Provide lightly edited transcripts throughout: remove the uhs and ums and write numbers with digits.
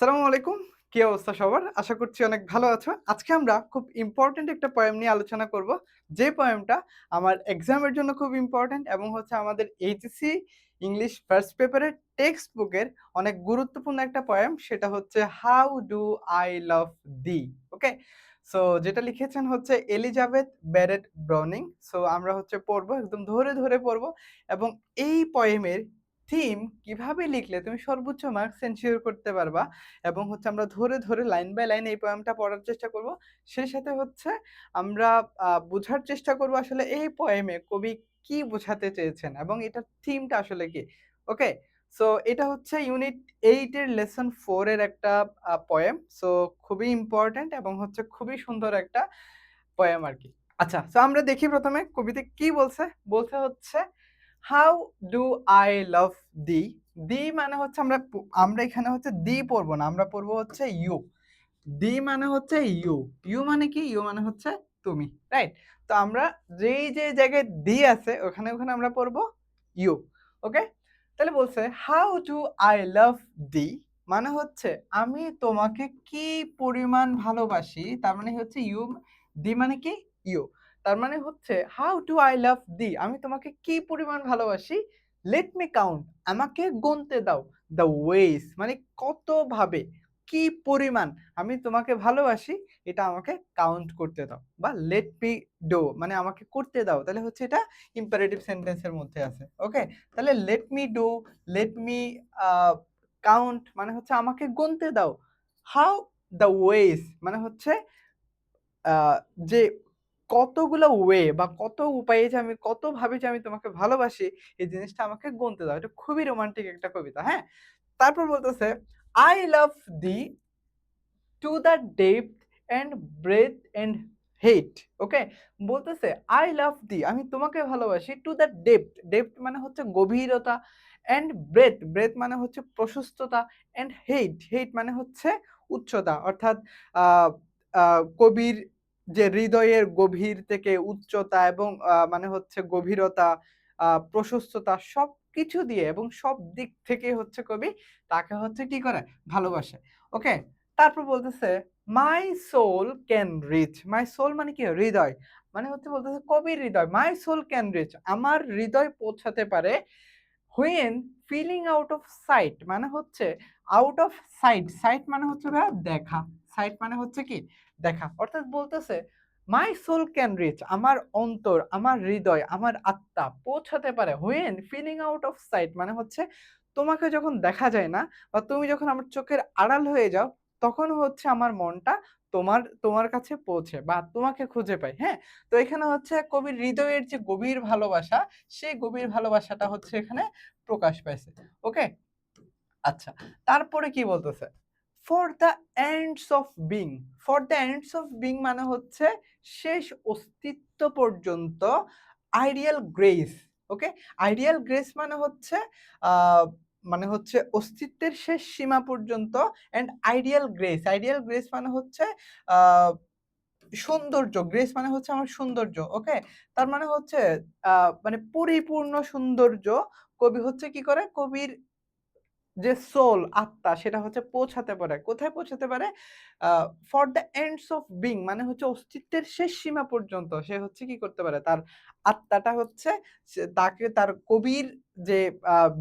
আসসালামু আলাইকুম। কি অবস্থা সবার? আশা করছি অনেক ভালো আছো। আজকে আমরা খুব ইম্পোর্টেন্ট একটা পোয়েম নিয়ে আলোচনা করব। যে পোয়েমটা আমার এক্সামের জন্য খুব ইম্পোর্টেন্ট এবং হচ্ছে আমাদের এইচএসসি ইংলিশ ফার্স্ট পেপারের টেক্সট বুকের অনেক গুরুত্বপূর্ণ একটা পোয়েম। সেটা হচ্ছে 'how do I love thee'। Okay? So যেটা লিখেছেন হচ্ছে এলিজাবেথ ব্যারেট ব্রাউনিং। সো আমরা হচ্ছে পড়ব, একদম ধরে, ধরে পড়ব এবং এই পোয়েমের থিম কিভাবে লিখলে তুমি সর্বোচ্চ মার্কস এনশিওর করতে পারবা এবং হচ্ছে আমরা ধরে, ধরে লাইন বাই লাইন এই পোয়েমটা পড়ার চেষ্টা করব। সেই সাথে হচ্ছে আমরা বুঝার চেষ্টা করব আসলে এই পোয়েমে কবি কি বোঝাতে চেয়েছেন এবং এটার থিমটা আসলে কি। ওকে? সো এটা হচ্ছে ইউনিট 8 এর লেসন 4 এর একটা পোয়েম। সো খুবই ইম্পোর্টেন্ট এবং হচ্ছে খুবই সুন্দর একটা পোয়েম আরকি। আচ্ছা, সো আমরা দেখি ১ম এ কবিতে কি বলছে? বলছে হচ্ছে how do I love thee? thee মানে হচ্ছে আমরা এখানে হচ্ছে thee পড়বো না। আমরা পড়বো হচ্ছে you। thee মানে হচ্ছে you। you মানে কি? you মানে হচ্ছে তুমি। রাইট? তো আমরা যেই জায়গায় thee আছে ওখানে আমরা পড়বো you। ওকে? তাহলে বলছে how do I love thee? মানে হচ্ছে আমি তোমাকে কি পরিমাণ ভালোবাসি। তার মানে হচ্ছে thee মানে কি? you। তার মানে হচ্ছে how do I love thee? আমি তোমাকে কি পরিমাণ ভালোবাসি। লেট মি কাউন্ট, আমাকে গুনতে দাও। দ্য ওয়েস মানে কতভাবে, কি পরিমাণ আমি তোমাকে ভালোবাসি এটা আমাকে কাউন্ট করতে দাও। বা লেট মি ডু মানে আমাকে করতে দাও। তাহলে হচ্ছে এটা ইম্পারেটিভ সেন্টেন্স এর মধ্যে আছে। ওকে? তাহলে let me do, let me a count মানে হচ্ছে আমাকে গুনতে দাও। হাউ দ্য ওয়েস মানে হচ্ছে আ যে কতগুলো ওয়ে বা কত উপায়ে যে আমি কতভাবে যে আমি তোমাকে ভালোবাসি, এই জিনিসটা আমাকে গুনতে দাও। এটা খুবই রোমান্টিক একটা কবিতা, হ্যাঁ? তারপর বলতেছে, I love thee to the depth and breadth and height. ওকে? বলতেছে I love thee আমি তোমাকে ভালোবাসি to the depth, depth মানে হচ্ছে গভীরতা and breadth, breadth মানে হচ্ছে প্রশস্ততা and height, height মানে হচ্ছে উচ্চতা। অর্থাৎ আ আ কবির যে হৃদয়ের গভীর থেকে উচ্চতা এবং মানে হচ্ছে গভীরতা, প্রশস্ততা সবকিছু দিয়ে এবং সব দিক থেকে হচ্ছে কবি তাকে হচ্ছে কি করে? ভালোবাসে। ওকে? তারপর বলতেছে my soul can reach. My soul মানে কি? হৃদয়। মানে হচ্ছে বলতেছে কবির হৃদয়। মাই সোল ক্যান রিচ আমার হৃদয় পৌঁছাতে পারে when feeling out of sight মানে হচ্ছে out of sight, sight মানে হচ্ছে ভাইয়া দেখা। sight মানে হচ্ছে কি? দেখা। অর্থাৎ বলতেছে my soul can reach আমার অন্তর, আমার হৃদয়, আমার আত্মা পৌঁছাতে পারে when feeling out of sight মানে হচ্ছে তোমাকে যখন দেখা যায় না বা তুমি যখন আমার চোখের আড়াল হয়ে যাও, তখন হচ্ছে আমার মনটা তোমার কাছে পৌঁছে বা তোমাকে খুঁজে পায়। হ্যাঁ? তো এখানে হচ্ছে কবির হৃদয়ের যে গভীর ভালোবাসা, সেই গভীর ভালোবাসাটা হচ্ছে এখানে প্রকাশ পাইছে। ওকে? আচ্ছা। তারপরে কি বলতেছে? For the ends of being, for the ends of being মানে হচ্ছে শেষ অস্তিত্ব পর্যন্ত আইডিয়াল গ্রেস। ওকে? আইডিয়াল গ্রেস মানে হচ্ছে অস্তিত্বের শেষ সীমা পর্যন্ত and ideal grace, ideal grace মানে হচ্ছে আ সৌন্দর্য, গ্রেস মানে হচ্ছে আমার সৌন্দর্য। ওকে? তার মানে হচ্ছে আ মানে পরিপূর্ণ সৌন্দর্য কবি হচ্ছে কি করে? কবির যে সোল, আত্মা সেটা হচ্ছে পৌঁছাতে পারে। কোথায় পৌঁছাতে পারে? Uh for the ends of being মানে হচ্ছে অস্তিত্বের শেষ সীমা পর্যন্ত সে হচ্ছে কি করতে পারে? তার আত্মাটা হচ্ছে তাকে তার কবির যে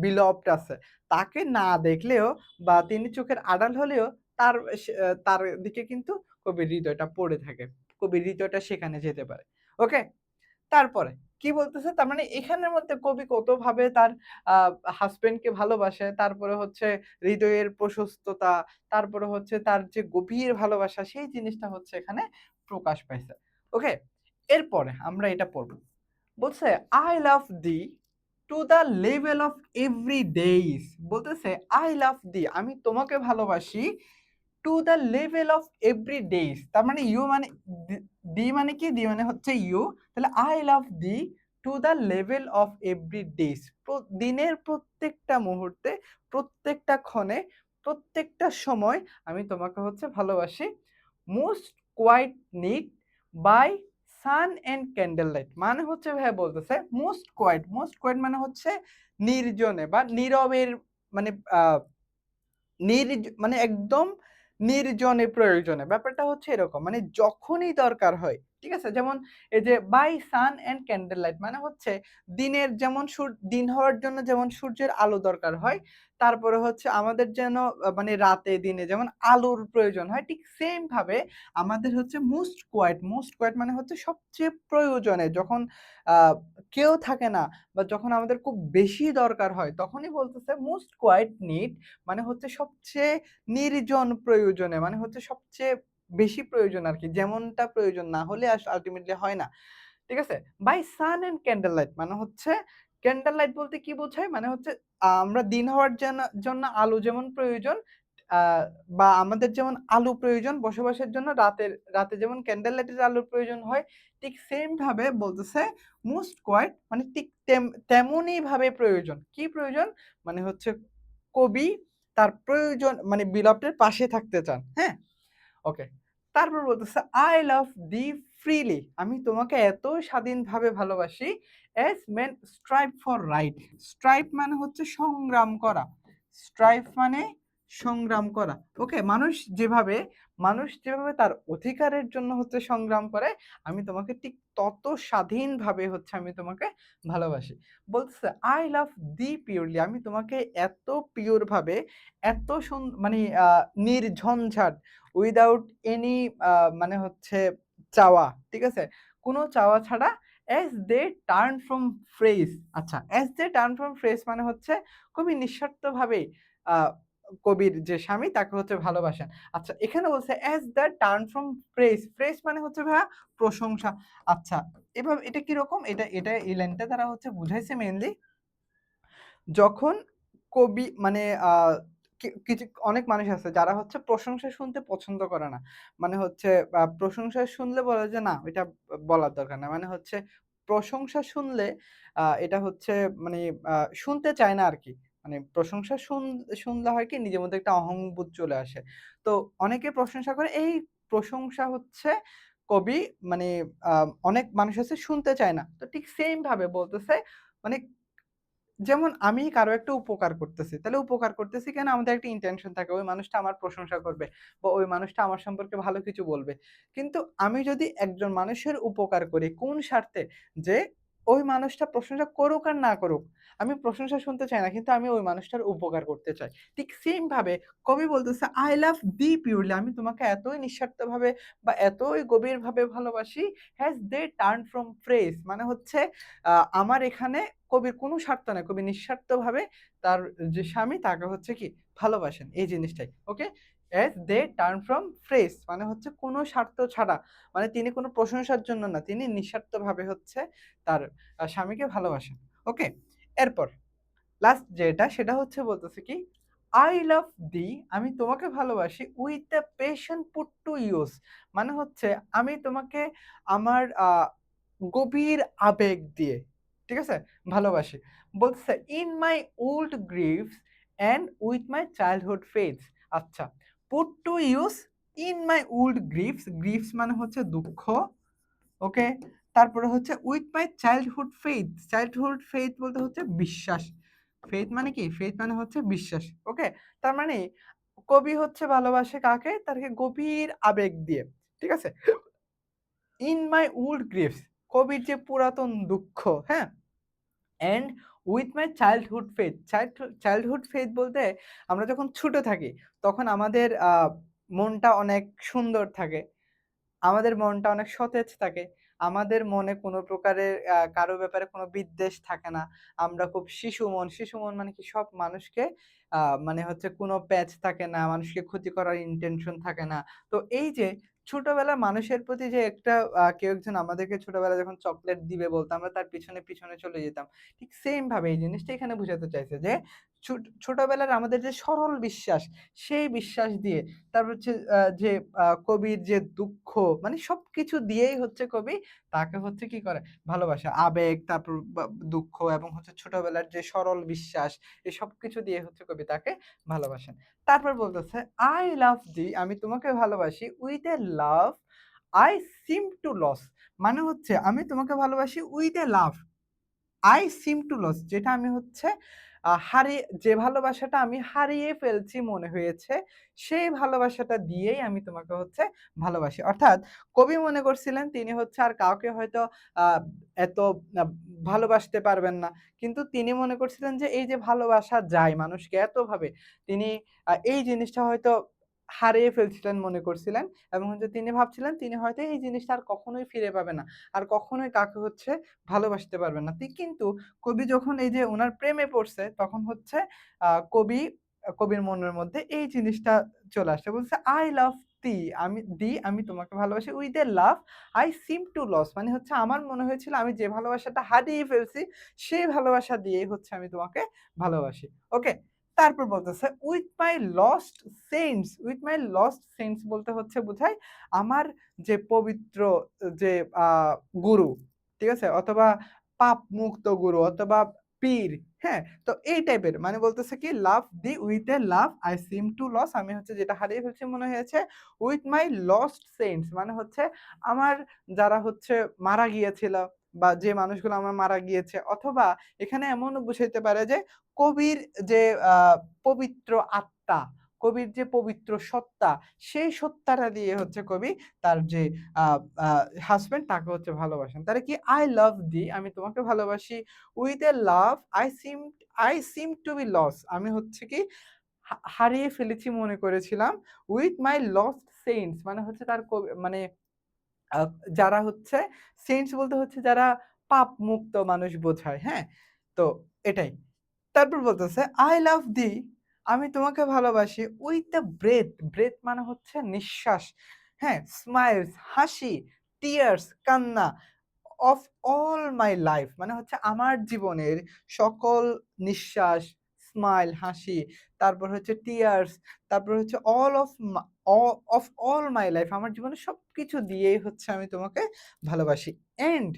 beloved আছে, তাকে না দেখলেও বা তিনি চোখের আড়াল হলেও তার দিকে কিন্তু কবির হৃদয়টা পড়ে থাকে। কবির হৃদয়টা সেখানে যেতে পারে। ওকে? তারপরে কি বলতেছে? তার মানে এখানের মধ্যে কবি কতভাবে তার আ হাসব্যান্ডকে ভালোবাসে, তারপরে হচ্ছে হৃদয়ের প্রশস্ততা, তারপরে হচ্ছে তার যে গভীর ভালোবাসা সেই জিনিসটা হচ্ছে এখানে প্রকাশ পাইছে। ওকে? এরপরে আমরা এটা পড়ব। বলছে I love thee to the level of every days বলতেছে I love thee আমি তোমাকে ভালোবাসি to the level of every days তার মানে you মানে দি thee মানে কি? thee মানে হচ্ছে you তাহলে I love thee to the level of every days দিনের প্রত্যেকটা মুহূর্তে, প্রত্যেকটা ক্ষণে, প্রত্যেকটা সময় আমি তোমাকে হচ্ছে ভালোবাসি। most quite neat by sun and candle light মানে হচ্ছে ভাইয়া বলতেছে most quiet মানে হচ্ছে নির্জনে বা নীরবের মানে আ মানে একদম নির্জনে প্রয়োজনে। ব্যাপারটা হচ্ছে এরকম। মানে যখনই দরকার হয়, ঠিক আছে? যেমন এই যে by sun and candle light মানে হচ্ছে দিনের যেমন দিন হওয়ার জন্য যেমন সূর্যের আলো দরকার হয়, তারপরে হচ্ছে আমাদের যেন মানে রাতে দিনে যেমন আলোর প্রয়োজন হয়, ঠিক সেম ভাবে আমাদের হচ্ছে মোস্ট কোয়াইট মানে হচ্ছে সবচেয়ে প্রয়োজনে যখন আ কেউ থাকে না বা যখন আমাদের খুব বেশি দরকার হয়, তখনই বলতেছে মোস্ট কোয়াইট নিড মানে হচ্ছে সবচেয়ে নির্জন প্রয়োজনে মানে হচ্ছে সবচেয়ে বেশি প্রয়োজন আরকি। যেমনটা প্রয়োজন না হলে আল্টিমেটলি হয় না। ঠিক আছে? By sun and candle light মানে হচ্ছে ক্যান্ডেল লাইট বলতে কি বোঝায়? মানে হচ্ছে আমরা দিন হওয়ার জন্য আলো যেমন প্রয়োজন আ বা আমাদের যেমন আলো প্রয়োজন বসবাসের জন্য রাতে যেমন ক্যান্ডেল লাইটের আলোর প্রয়োজন হয়, ঠিক সেম ভাবে বলতেছে মোস্ট কোয়াইট মানে ঠিক তেমনই ভাবে প্রয়োজন। কি প্রয়োজন? মানে হচ্ছে কবি তার প্রয়োজন মানে beloved এর পাশে থাকতে চান। হ্যাঁ? ওকে। তারপর বলতেছে, "I love thee freely" আমি তোমাকে এত স্বাধীনভাবে ভালোবাসি as men strive for right. strive মানে হচ্ছে সংগ্রাম করা। strive মানে সংগ্রাম করা। ওকে? মানুষ যেভাবে তার অধিকারের জন্য হচ্ছে সংগ্রাম করে, আমি তোমাকে ঠিক তত স্বাধীনভাবে হচ্ছে আমি তোমাকে ভালোবাসি। বলতেছে, "I love thee purely" আমি তোমাকে এত পিওর ভাবে, এত মানে নির্ঝঞ্ঝাট উইথআউট এনি মানে হচ্ছে চাওয়া, ঠিক আছে? কোনো চাওয়া ছাড়া as they turn from phrase আচ্ছা, as they turn from phrase মানে হচ্ছে খুবই নিঃস্বার্থভাবে আ কবির যে স্বামী তাকে হচ্ছে ভালোবাসেন। আচ্ছা এখানে বলছে as they turn from praise, praise মানে হচ্ছে ভাইয়া প্রশংসা। আচ্ছা এভাবে এটা কিরকম? এটা এই লাইনটা দ্বারা হচ্ছে বুঝাইছে মেইনলি যখন কবি মানে কিছু অনেক মানুষ আছে যারা হচ্ছে প্রশংসা শুনতে পছন্দ করে না। মানে হচ্ছে প্রশংসা শুনলে বলে যে, "না, এটা বলার দরকার নাই।" মানে হচ্ছে প্রশংসা শুনলে এটা হচ্ছে মানে আ শুনতে চায় না আরকি। মানে প্রশংসা শুনলে হয় কি নিজের মধ্যে একটা অহংবোধ চলে আসে। তো অনেকে প্রশংসা করে এই প্রশংসা হচ্ছে কবি মানে আ অনেক মানুষ আছে শুনতে চায় না। তো ঠিক সেইম ভাবে বলতেছে মানে যেমন আমি কারো একটা উপকার করতেছি। তাহলে উপকার করতেছি কেন? আমাদের একটা ইনটেনশন থাকে। ওই মানুষটা আমার প্রশংসা করবে বা ওই মানুষটা আমার সম্পর্কে ভালো কিছু বলবে। কিন্তু আমি যদি একজন মানুষের উপকার করি কোন স্বার্থে? যে ওই মানুষটা প্রশংসা করুক আর না করুক, আমি প্রশংসা শুনতে চাই না। কিন্তু আমি ওই মানুষটার উপকার করতে চাই। ঠিক সেম ভাবে কবি বলতেছে, "I love thee purely" আমি তোমাকে এতই নিঃস্বার্থভাবে বা এতই গভীরভাবে ভালোবাসি as they turn from praise মানে হচ্ছে আমার এখানে কবির কোনো স্বার্থ নাই। কবি নিঃস্বার্থভাবে তার যে স্বামী তাকে হচ্ছে কি ভালোবাসেন এই জিনিসটাই। ওকে? as they turn from praise মানে হচ্ছে কোনো স্বার্থ ছাড়া। মানে তিনি কোনো প্রশংসার জন্য না। তিনি নিঃস্বার্থভাবে হচ্ছে তার স্বামীকে ভালোবাসেন। ওকে? এরপর লাস্ট যেটা সেটা হচ্ছে বলতেছে কি, "I love thee" আমি তোমাকে ভালোবাসি with a passion put to use মানে হচ্ছে আমি তোমাকে আমার গভীর আবেগ দিয়ে, ঠিক আছে? ভালোবাসি। বলতেছে, "In my old griefs and with my childhood faiths" আচ্ছা, put to use in my old griefs, griefs মানে হচ্ছে দুঃখ। ওকে? তারপরে হচ্ছে with my childhood faith, childhood faith বলতে হচ্ছে বিশ্বাস। faith মানে কি? faith মানে হচ্ছে বিশ্বাস। ওকে? তার মানে কবি হচ্ছে ভালোবাসে কাকে? তাকে গভীর আবেগ দিয়ে। ঠিক আছে? in my old griefs কবির যে পুরাতন দুঃখ, হ্যাঁ? And with my childhood faith childhood faith বলতে আমরা যখন ছোট থাকি তখন আমাদের মনটা অনেক সুন্দর থাকে। আমাদের মনটা অনেক সতেজ থাকে। আমাদের মনে কোনো প্রকারের কারো ব্যাপারে কোনো বিদ্বেষ থাকে না। আমরা খুব শিশু মন মানে কি সব মানুষকে আ মানে হচ্ছে কোনো প্যাচ থাকে না, মানুষকে ক্ষতি করার ইনটেনশন থাকে না। তো এই যে ছোটবেলার মানুষের প্রতি যে একটা কেউ একজন আমাদেরকে ছোটবেলায় যখন চকোলেট দিবে বলতো, আমরা তার পিছনে চলে যেতাম। ঠিক সেম ভাবে এই জিনিসটা এখানে বুঝাতে চাইছে যে ছোটবেলার আমাদের যে সরল বিশ্বাস, সেই বিশ্বাস দিয়ে তারপর হচ্ছে যে কবির যে দুঃখ মানে সবকিছু দিয়েই হচ্ছে কবি তাকে হচ্ছে কি করে ভালোবাসে। আবেগ তারপর দুঃখ এবং হচ্ছে ছোটবেলার যে সরল বিশ্বাস এই সবকিছু দিয়ে হচ্ছে কবি তাকে ভালোবাসেন। তারপর বলতেছে, "I love thee" আমি তোমাকে ভালোবাসি with a love I seem to lose মানে হচ্ছে আমি তোমাকে ভালোবাসি with a love I seem to lose যেটা আমি হচ্ছে যে ভালোবাসাটা আমি হারিয়ে ফেলছি মনে হয়েছে, সেই ভালোবাসাটা দিয়েই আমি তোমাকে হচ্ছে ভালোবাসি। অর্থাৎ কবি মনে করছিলেন তিনি হচ্ছে আর কাউকে হয়তো আ এত আ ভালোবাসতে পারবেন না। কিন্তু তিনি মনে করছিলেন যে এই যে ভালোবাসা যায় মানুষকে এতভাবে, তিনি এই জিনিসটা হয়তো হারিয়ে ফেলছিলেন মনে করছিলেন এবং হচ্ছে তিনি ভাবছিলেন তিনি হয়তো এই জিনিসটা আর কখনোই ফিরে পাবে না। আর কখনোই কাউকে হচ্ছে ভালোবাসতে পারবেন না। কিন্তু কবি যখন এই যে উনার প্রেমে পড়ছে তখন হচ্ছে আ কবি কবির মনের মধ্যে এই জিনিসটা চলে আসে। বলছে, "I love thee" আমি তোমাকে ভালোবাসি। "With a love I seem to lose" মানে হচ্ছে আমার মনে হয়েছিল আমি যে ভালোবাসাটা হারিয়ে ফেলছি, সেই ভালোবাসা দিয়েই হচ্ছে আমি তোমাকে ভালোবাসি। ওকে? তারপর বলতেছে, "With my lost saints" বলতে হচ্ছে বোঝায় আমার যে পবিত্র যে আ গুরু, ঠিক আছে? অথবা পাপ মুক্ত গুরু অথবা পীর, হ্যাঁ? তো এই টাইপের মানে বলতেছে কি love thee with a love I seem to lose আমি হচ্ছে যেটা হারিয়ে ফেলছি মনে হয়েছে উইথ মাই লস্ট সেন্টস মানে হচ্ছে আমার যারা হচ্ছে মারা গিয়েছিল বা যে মানুষগুলো আমার মারা গিয়েছে অথবা এখানে এমনও বুঝাইতে পারে যে কবির যে আ পবিত্র আত্মা, কবির যে পবিত্র সত্তা, সেই সত্তাটা দিয়ে হচ্ছে কবি তার যে আ আ হাসব্যান্ড তাকে হচ্ছে ভালোবাসেন। তাহলে কি I love thee আমি তোমাকে ভালোবাসি with a love I seem to be lost আমি হচ্ছে কি হারিয়ে ফেলেছি মনে করেছিলাম with my lost saints মানে হচ্ছে তার মানে আ যারা হচ্ছে সেন্টস বলতে হচ্ছে যারা পাপ মুক্ত মানুষ বোঝায়, হ্যাঁ? তো এটাই। তারপর বলতেছে, "I love thee" আমি তোমাকে ভালোবাসি with the breath মানে হচ্ছে নিঃশ্বাস, হ্যাঁ? smiles হাসি, tears কান্না of all my life মানে হচ্ছে আমার জীবনের সকল নিঃশ্বাস, স্মাইল হাসি, তারপর হচ্ছে tears তারপর হচ্ছে of all my life আমার জীবনের সবকিছু দিয়েই হচ্ছে আমি তোমাকে ভালোবাসি। And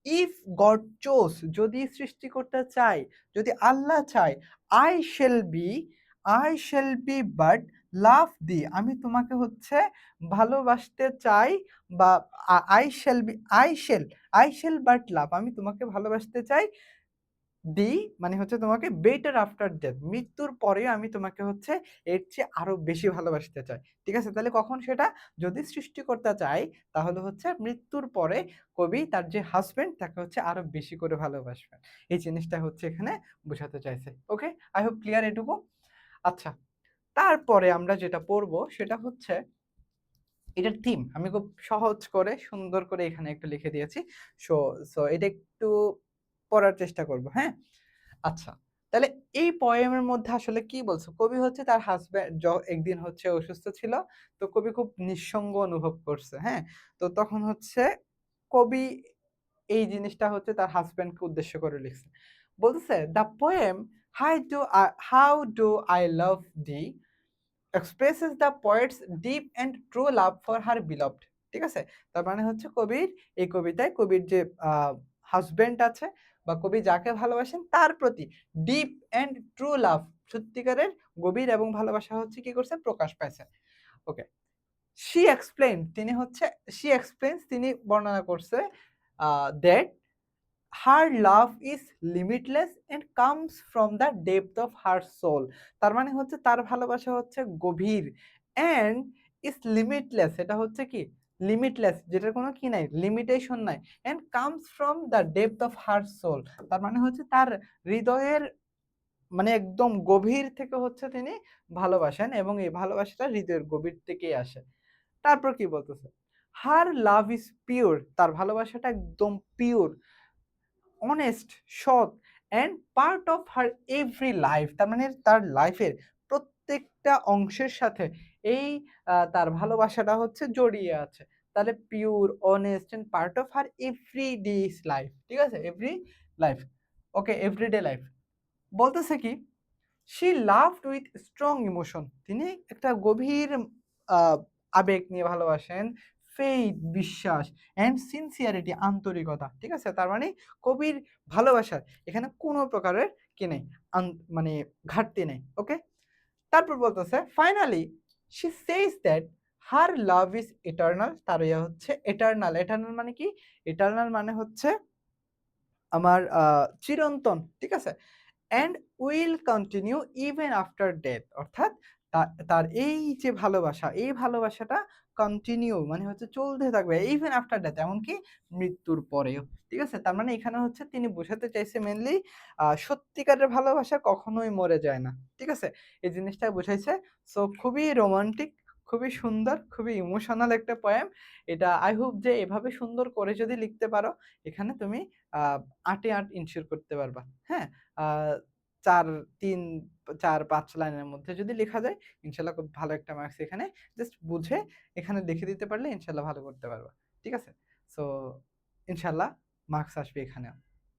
if God chose যদি সৃষ্টিকর্তা চায়, যদি আল্লাহ চায়, I shall be I shall be but love thee আমি তোমাকে হচ্ছে ভালোবাসতে চাই বা I shall be I shall but love আমি তোমাকে ভালোবাসতে চাই মানে হচ্ছে তোমাকে better after death মৃত্যুর পরেও আমি তোমাকে হচ্ছে এর চেয়ে আরো বেশি ভালোবাসতে চাই। ঠিক আছে? তাহলে কখন সেটা? যদি সৃষ্টিকর্তা চায় তাহলে হচ্ছে মৃত্যুর পরে কবি তার যে হাসব্যান্ড তাকে হচ্ছে আরো বেশি করে ভালোবাসবেন। এই জিনিসটা হচ্ছে এখানে বোঝাতে চাইছে। ওকে? I hope ক্লিয়ার এটুকু? আচ্ছা, তারপরে আমরা যেটা পড়ব সেটা হচ্ছে এটার থিম আমি খুব সহজ করে সুন্দর করে এখানে একটু লিখে দিয়েছি। সো সো এটা একটু পড়ার চেষ্টা করব, হ্যাঁ? আচ্ছা। তাহলে এই পোয়েমের মধ্যে আসলে কি বলছে? কবি হচ্ছে তার একদিন হচ্ছে অসুস্থ ছিল। তো কবি খুব নিঃসঙ্গ অনুভব করছে, হ্যাঁ? তো তখন হচ্ছে কবি এই জিনিসটা হচ্ছে তার হাসব্যান্ডকে উদ্দেশ্য করে লিখছে। বলতেছে, "the poem how do I love thee" expresses the poet's deep and true love for her beloved ঠিক আছে? তার মানে হচ্ছে এই কবিতায় কবির যে হাসব্যান্ড আছে বা কবি যাকে ভালোবাসেন তার প্রতি ডিপ অ্যান্ড ট্রু লাভ সত্যিকারের গভীর এবং ভালোবাসা হচ্ছে কি করছে প্রকাশ পাইছে। ওকে। She explains তিনি বর্ণনা করছে that her love is limitless and comes from the depth of her soul তার মানে হচ্ছে তার ভালোবাসা হচ্ছে গভীর and is limitless এটা হচ্ছে কি লিমিটলেস যেটার কোনো কি নাই লিমিটেশন নাই and comes from the depth of her soul তার মানে হচ্ছে তার হৃদয়ের মানে একদম গভীর থেকে হচ্ছে তিনি ভালোবাসেন এবং এই ভালোবাসাটা হৃদয়ের গভীর থেকেই আসে। তারপর কি বলতেছে? Her love is pure তার ভালোবাসাটা একদম পিওর অনেস্ট, সৎ and part of her every life তার মানে তার লাইফের প্রত্যেকটা অংশের সাথে এই তার ভালোবাসাটা হচ্ছে জড়িয়ে আছে। তাহলে pure, honest and part of her everyday's life. ঠিক আছে? Every life. Okay, everyday life. বলতেছে কি? She laughed with strong emotion তিনি একটা গভীর আ আবেগ নিয়ে ভালোবাসেন। faith বিশ্বাস and sincerity আন্তরিকতা। ঠিক আছে? তার মানে কবির ভালোবাসার এখানে কোনো প্রকারের কি নাই মানে ঘাটতি নেই। ওকে? তারপর বলতেছে finally she says that her love is eternal তার ইয়ে হচ্ছে eternal, eternal মানে কি? eternal মানে হচ্ছে আমার চিরন্তন। ঠিক আছে? And will continue even after death. অর্থাৎ তার এই যে ভালোবাসা, এই ভালোবাসাটা কন্টিনিউ মানে হচ্ছে চলতে থাকবে ইভেন আফটার ডেথ, এমনকি মৃত্যুর পরেও। ঠিক আছে? তার মানে এখানে হচ্ছে তিনি বোঝাতে চাইছে মেইনলি সত্যিকারের ভালোবাসা কখনোই মরে যায় না। ঠিক আছে? এই জিনিসটা বুঝাইছে। সো খুবই রোমান্টিক, খুবই সুন্দর, খুবই ইমোশনাল একটা পোয়েম। এটা আই হোপ যে এভাবে সুন্দর করে যদি লিখতে পারো, এখানে তুমি আ ৮ এ ৮ ইনশিওর করতে পারবা। হ্যাঁ? আ ৪, ৩, ৪-৫ লাইনের মধ্যে যদি লেখা যায়, ইনশাআল্লাহ খুব ভালো একটা মার্কস এখানে জাস্ট বুঝে এখানে লিখে দিতে পারলে ইনশাআল্লাহ ভালো করতে পারবা। ঠিক আছে? সো ইনশাআল্লাহ মার্কস আসবে এখানেও।